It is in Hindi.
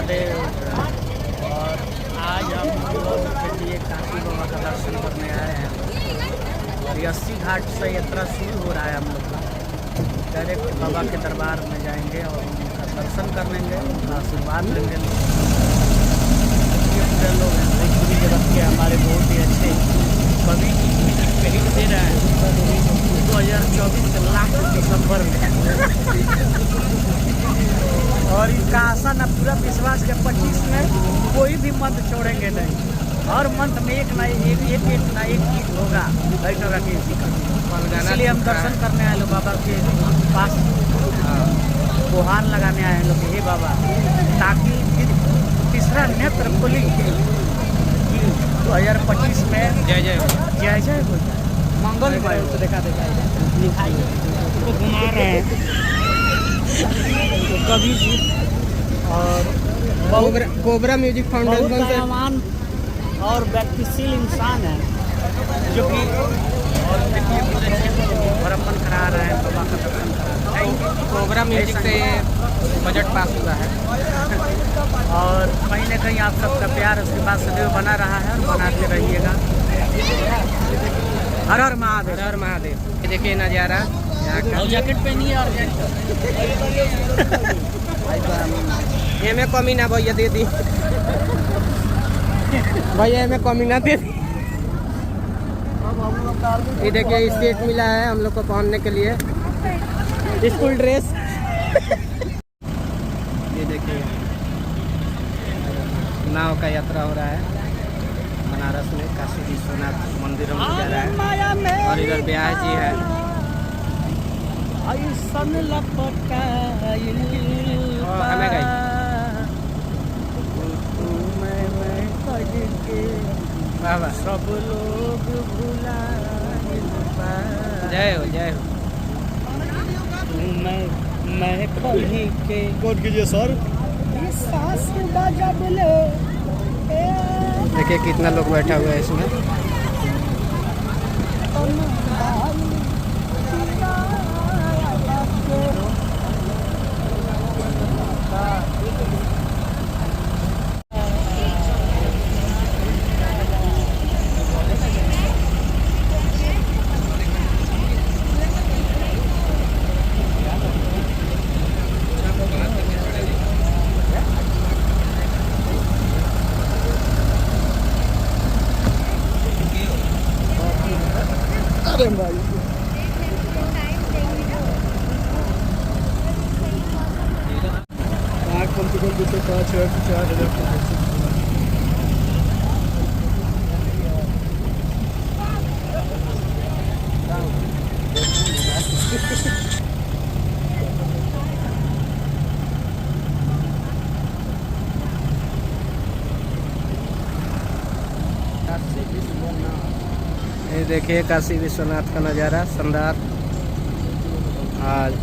महादेव। और आज हम लोग के लिए काशी बाबा का दर्शन करने आए हैं और 80 घाट से यात्रा शुरू हो रहा है। हम लोग का डायरेक्ट बाबा के दरबार में जाएंगे और उनका दर्शन कर लेंगे, उनका आशीर्वाद लेंगे। पूरे लोग हैं पूरी जगह के हमारे बहुत ही अच्छे कवि कहीं दे रहे हैं 2024 के लास्ट दिसंबर में। और इनका आशा न पूरा विश्वास के 25 में कोई भी मंथ छोड़ेंगे नहीं। हर मंथ में एक ना एक गीत होगा बैठा किसी का। इसलिए हम दर्शन करने आए लोग बाबा के पास, गुहार लगाने आए हैं लोग, हे बाबा ताकि तीसरा नेत्र खोली 2025 में जय जय हो जाए, मंगलमय हो। देखा तो घुमा रहे हैं तो कवि जी और कोबरा म्यूजिक फाउंडेशन से और व्यक्तिशील इंसान है जो कि और देखिए पूरे क्षेत्र को भ्रमण करा रहे हैं, बाबा का दर्शन करा रहे हैं। कोबरा म्यूजिक से बजट पास हुआ है और कहीं ना कहीं आप सबका प्यार उसके बाद सदैव बना रहा है और बनाते रहिएगा। हर हर महादेव, हर महादेव। ये देखिए नज़ारा यहाँ का। जैकेट पहनिए और ये में कमी ना भैया दे दी, भैया में कमी ना दे दी। ये देखिए स्टेट मिला है हम लोग को पहनने के लिए, स्कूल ड्रेस। ये देखिए नाव का यात्रा हो रहा है बनारस में, काशी विश्वनाथ मंदिर में जा रहा है। और इधर ब्याह जी है। हमें गई बाबा सब लोग भुला जय हो जय हो। मैं कहीं के कौन कीजिए सर। सांस जब ले देखिए कितना लोग बैठा हुआ है इसमें। अरे भाई कम से कम 5,000 से 4,000 ये देखिए काशी विश्वनाथ का नज़ारा शानदार। आज